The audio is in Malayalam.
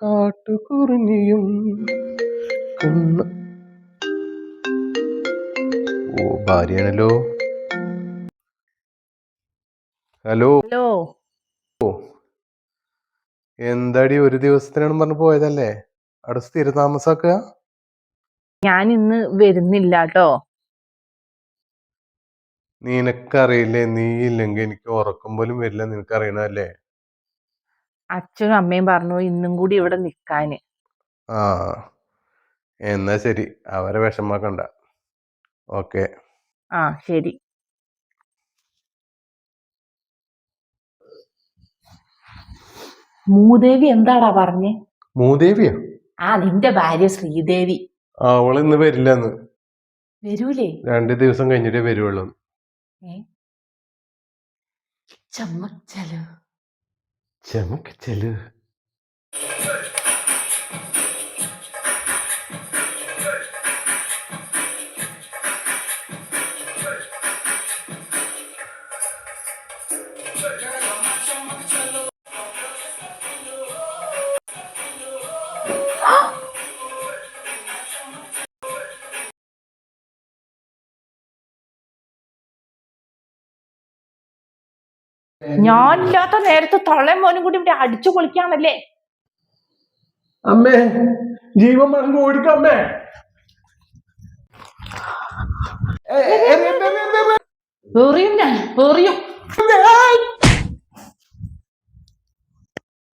കാട്ടുകുറുനിയും ഓ ഭാര്യയാണല്ലോ. ഹലോ. ഹലോ. എന്താടി ഒരു ദിവസത്തിനാണ് പറഞ്ഞു പോയതല്ലേ? അവിടെ സ്ഥിര താമസാക്കുക? ഞാൻ ഇന്ന് വരുന്നില്ല കേട്ടോ. നിനക്കറിയില്ലേ, നീ ഇല്ലെങ്കിൽ എനിക്ക് ഉറക്കം പോലും വരില്ല, നിനക്കറിയണല്ലേ? അച്ഛനും അമ്മയും പറഞ്ഞു ഇന്നും കൂടി ഇവിടെ നിക്കാന്. ആ എന്നാ ശരി, അവരെ വിഷമാക്കണ്ട. ഓക്കെ. ആ ശരി. മൂദേവി എന്താടാ പറഞ്ഞേ? മൂദേവിയോ? ആ നിന്റെ ഭാര്യ ശ്രീദേവി. അവള് ഇന്ന് വരില്ലെന്ന്. വരൂലേ? 2 ദിവസം കഴിഞ്ഞിട്ടേ വരുവുള്ളൂ. ചമക്കച്ചലു. ചമക്കച്ചലു. ഞാനില്ലാത്ത നേരത്തെ തള്ളയും മോനും കൂടി ഇവിടെ അടിച്ചു പൊളിക്കാണല്ലേ? അമ്മേ, ജീവൻ മറന്നു ഓടിക്കമ്മേ. എറിയും ഞാൻ, എറിയും.